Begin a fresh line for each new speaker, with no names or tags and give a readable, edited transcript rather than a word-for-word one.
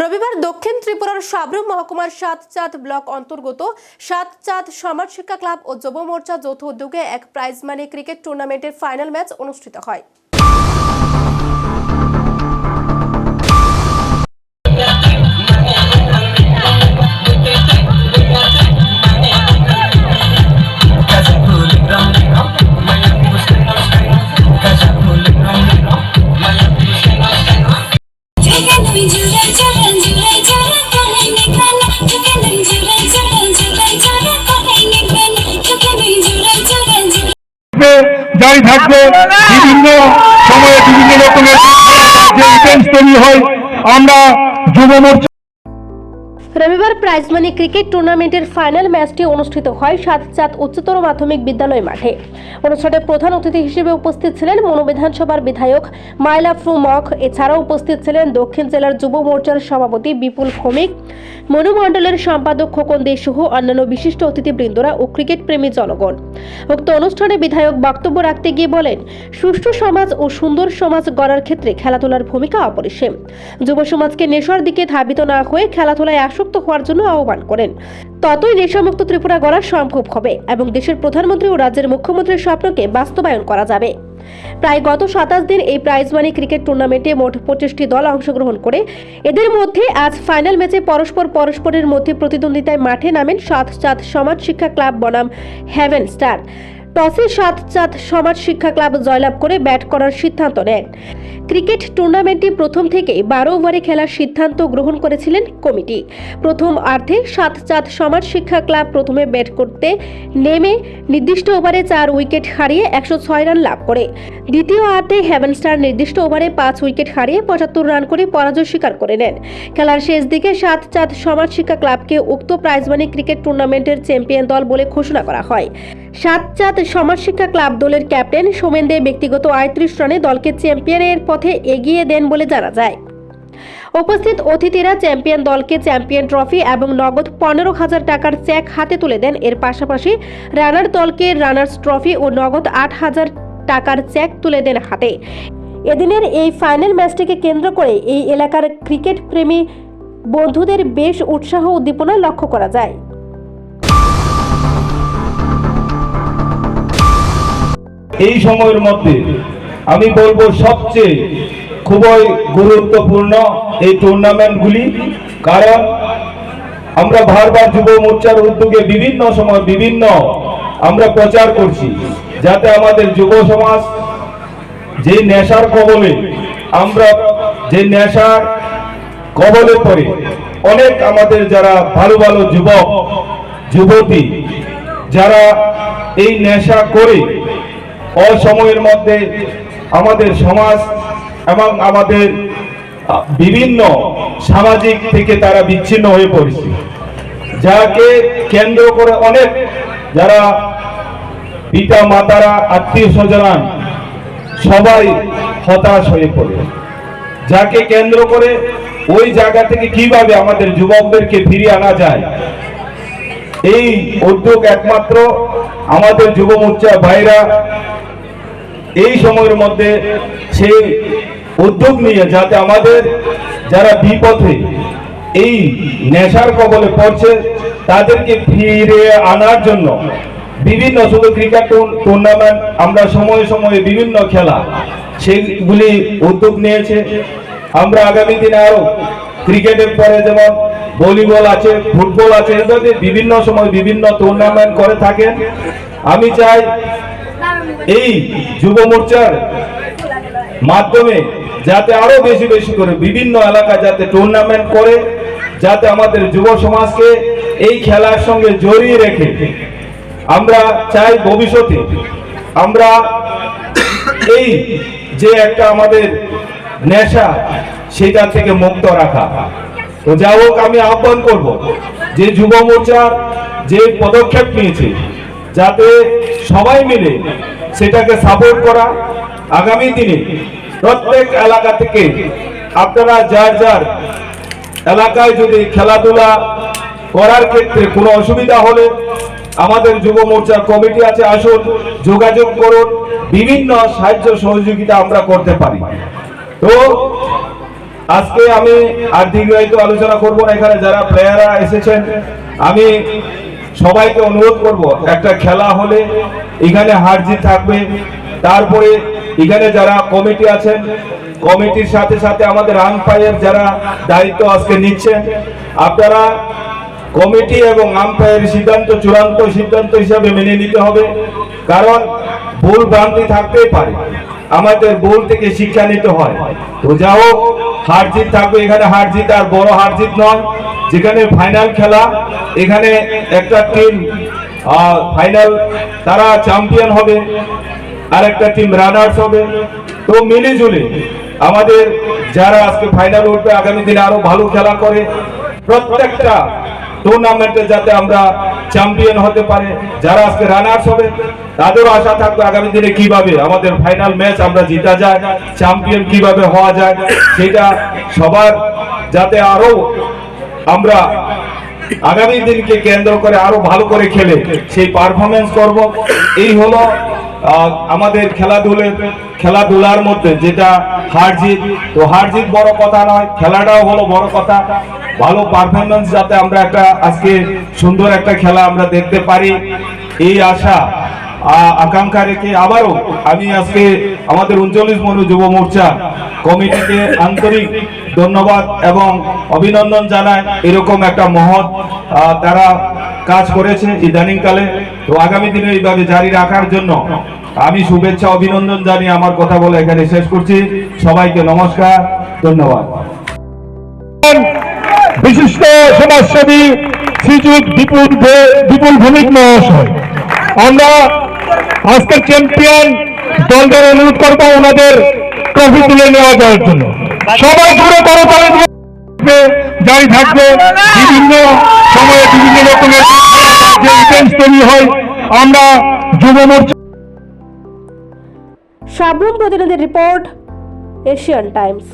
রবিবার দক্ষিণ ত্রিপুরার সাবরুম মহকুমার সাতচাঁদ ব্লক অন্তর্গত সাতচাঁদ সমাজ শিক্ষা ক্লাব ও যুব মোর্চা যৌথ উদ্যোগে এক প্রাইজ মানি ক্রিকেট টুর্নামেন্টের ফাইনাল ম্যাচ অনুষ্ঠিত হয়।
জারি থাকবে বিভিন্ন সময়ে বিভিন্ন রকমের যে ইভেন্টস তৈরি হয়। আমরা যুব মোর্চা
রবিবার প্রাইজ মানি ক্রিকেট টুর্নামেন্টের ফাইনাল ম্যাচটি অনুষ্ঠিত হয় সাতচাঁদ উচ্চতর মাধ্যমিক বিদ্যালয় মাঠে। অনুষ্ঠানে প্রধান অতিথি হিসেবে উপস্থিত ছিলেন মনু বিধানসভার বিধায়ক মাইলা ফ্রুমক। এছাড়াও উপস্থিত ছিলেন দক্ষিণ জেলার যুব মোর্চার সভাপতি বিপুল ভৌমিক, মনু মণ্ডলের সম্পাদক খোকন দে সহ অন্যান্য বিশিষ্ট অতিথিবৃন্দরা ও ক্রিকেট প্রেমী জনগণ। উক্ত অনুষ্ঠানে বিধায়ক বক্তব্য রাখতে গিয়ে বলেন, সুষ্ঠু সমাজ ও সুন্দর সমাজ গড়ার ক্ষেত্রে খেলাধুলার ভূমিকা অপরিসীম। যুব সমাজকে নেশার দিকে ধাবিত না হয়ে খেলাধুলায় আসক্ত হওয়ার জন্য আহ্বান করেন। ততই নেশামুক্ত ত্রিপুরা গড়া সম্ভব হবে এবং দেশের প্রধানমন্ত্রী ও রাজ্যের মুখ্যমন্ত্রীর স্বপ্নকে বাস্তবায়ন করা যাবে। প্রায় গত 27 দিন এই প্রাইজ মানি ক্রিকেট টুর্নামেন্টে মোট 25টি দল অংশগ্রহণ করে এদের মধ্যে আজ ফাইনাল ম্যাচে পরস্পরের মধ্যে প্রতিদ্বন্দ্বিতায় মাঠে নামেন সাতচাঁদ সমাজ শিক্ষা ক্লাব বনাম হেভেন স্টার। টসে সাতচাঁদ সমাজ শিক্ষা ক্লাব জয়লাভ করে ব্যাট করার সিদ্ধান্ত নেন। ক্রিকেট টুর্নামেন্টটি প্রথম থেকেই 12 ওভারে খেলার সিদ্ধান্ত গ্রহণ করেছিলেন কমিটি। প্রথম অর্ধে সাতচাঁদ সমাজ শিক্ষা ক্লাব প্রথমে ব্যাট করতে নেমে নির্দিষ্ট ওভারে 4 উইকেট হারিয়ে 106 রান লাভ করে। দ্বিতীয় অর্ধে হেভেন স্টার নির্দিষ্ট ওভারে 5 উইকেট হারিয়ে 75 রান করে পরাজয় স্বীকার করে নেন। খেলার শেষ দিকে সাতচাঁদ সমাজ শিক্ষা ক্লাবকে উক্ত প্রাইজ মানি ক্রিকেট টুর্নামেন্টের চ্যাম্পিয়ন দল বলে ঘোষণা করা হয়। সাতচাঁদ সমাজ শিক্ষা ক্লাব দলের ক্যাপ্টেন সোমেন দে ব্যক্তিগত 38 রানে দলকে চ্যাম্পিয়নের পথে এগিয়ে দেন বলে জানা যায়। উপস্থিত অতিথিরা চ্যাম্পিয়ন দলকে চ্যাম্পিয়ন ট্রফি এবং নগদ 15,000 টাকার চেক হাতে তুলে দেন। এর পাশাপাশি রানার দলকে রানার্স ট্রফি ও নগদ 8,000 টাকার চেক তুলে দেন হাতে। এদিনের এই ফাইনাল ম্যাচটিকে কেন্দ্র করে এই এলাকার ক্রিকেট প্রেমী বন্ধুদের বেশ উৎসাহ উদ্দীপনা লক্ষ্য করা যায়।
এই সময়ের মধ্যে আমি বলবো সবচেয়ে খুবই গুরুত্বপূর্ণ এই টুর্নামেন্টগুলি, কারণ আমরা বারবার যুব মোর্চার উদ্যোগে বিভিন্ন সময় আমরা প্রচার করছি যাতে আমাদের যুব সমাজ যে নেশার কবলে পড়ে অনেক আমাদের যারা ভালো ভালো যুবক যুবতী যারা এই নেশা করে অসময়ের মধ্যে আমাদের সমাজ এবং আমাদের বিভিন্ন সামাজিক থেকে তারা বিচ্ছিন্ন হয়ে পড়েছে, যাকে কেন্দ্র করে অনেক যারা পিতা মাতারা আত্মীয় স্বজন সবাই হতাশ হয়ে পড়ে, যাকে কেন্দ্র করে ওই জায়গা থেকে কিভাবে আমাদের যুবকদেরকে ফিরিয়ে আনা যায়। এই উদ্যোগ একমাত্র আমাদের যুব মোর্চা ভাইরা এই সময়ের মধ্যে সেই উদ্যোগ নিয়ে যাতে আমাদের যারা বিপথে এই নেশার কবলে পড়ছে তাদেরকে ফিরে আনার জন্য বিভিন্ন শুধু ক্রিকেট টুর্নামেন্ট আমরা সময়ে সময়ে বিভিন্ন খেলা সেগুলি উদ্যোগ নিয়েছে। আমরা আগামী দিনে আরো ক্রিকেটের পরে যেমন ভলিবল আছে, ফুটবল আছে, এভাবে বিভিন্ন সময় বিভিন্ন টুর্নামেন্ট করে থাকেন। আমি চাই এই যুব মোর্চার মাধ্যমে যাতে আরো বেশি বেশি করে বিভিন্ন এলাকা যাতে টুর্নামেন্ট করে, যাতে আমাদের যুব সমাজকে এই খেলার সঙ্গে জড়িয়ে রেখে আমরা চাই ভবিষ্যতে আমরা এই যে একটা আমাদের নেশা সেটা থেকে মুক্ত রাখা। তো যা হোক, আমি আহ্বান করব যে যুব মোর্চা যে পদক্ষেপ নিয়েছে যাতে সবাই মিলে সেটাকে সাপোর্ট করা। আগামী দিনে প্রত্যেক এলাকা থেকে আপনারা যার এলাকায় যদি খেলাধুলা করার ক্ষেত্রে কোনো অসুবিধা হলে আমাদের যুব মোর্চার কমিটি আছে, আসুন যোগাযোগ করুন, বিভিন্ন সাহায্য সহযোগিতা আমরা করতে পারি। তো আজকে আমি আর দীর্ঘায়িত আলোচনা করব না, এখানে যারা প্লেয়াররা এসেছেন আমি সবাইকে অনুরোধ করব, একটা খেলা হলে এখানে হার জিত থাকবে। তারপরে এখানে যারা কমিটি আছেন, কমিটির সাথে সাথে আমাদের আম্পায়ার যারা দায়িত্ব আজকে নিচ্ছেন, আপনারা কমিটি এবং আম্পায়ারের সিদ্ধান্ত চূড়ান্ত সিদ্ধান্ত হিসাবে মেনে নিতে হবে। কারণ ভুল ভ্রান্তি থাকতেই পারে, আমাদের ভুল থেকে শিক্ষা নিতে হয়। তো যা হোক, হার জিত থাকবে, এখানে হার জিত আর বড় হার জিত নয়। যেখানে ফাইনাল খেলা, এখানে একটা টিম ফাইনাল তারা চ্যাম্পিয়ন হবে, আর একটা টিম রানার্স হবে। তো মিলেজুলে আমাদের যারা আজকে ফাইনাল উঠবে আগামী দিনে আরো ভালো খেলা করে প্রত্যেকটা টুর্নামেন্টে যাতে আমরা চ্যাম্পিয়ন হতে পারে। যারা আজকে রানার্স হবে তাদেরও আশা থাকবে আগামী দিনে কিভাবে আমাদের ফাইনাল ম্যাচ আমরা জিতা যায়, চ্যাম্পিয়ন কিভাবে হওয়া যায়, সেটা সবার যাতে আরো আমরা আগামী দিনকে কেন্দ্র করে আরো ভালো করে খেলে সেই পারফরমেন্স করব। এই হলো আমাদের খেলাধুলার মধ্যে যেটা হার জিত। তো হার জিত বড় কথা নয়, খেলাটাও হলো বড় কথা। ভালো পারফরমেন্স যাতে আমরা একটা আজকে সুন্দর একটা খেলা আমরা দেখতে পারি, এই আশা আকাঙ্ক্ষা রেখে আবারও আমি আজকে আমাদের 39 মনু যুব মোর্চা কমিটিকে আন্তরিক ধন্যবাদ এবং অভিনন্দন জানাই। এরকম একটা মহৎ তারা কাজ করেছে ইদানিংকালে। তো আগামী দিনে এইভাবে জারি রাখার জন্য আমি শুভেচ্ছা অভিনন্দন জানিয়ে আমার কথা বলে এখানে শেষ করছি। সবাইকে নমস্কার, ধন্যবাদ।
বিশিষ্ট সমাজসেবী শ্রীযুত বিপুল ভৌমিক মহাশয়, আমরা আজকের চ্যাম্পিয়ন দলদের অনুরোধ করবো ওনাদের ট্রফি তুলে নেওয়া যাওয়ার জন্য। সবাই জুড়ে করতালি দিয়ে জারি থাকবে। বিভিন্ন সময়ে বিভিন্ন রকমের যে ইভেন্টস তৈরি হয়, আমরা যুব মোর্চা
শাবনূর প্রতিনিধি রিপোর্ট, এশিয়ান টাইমস।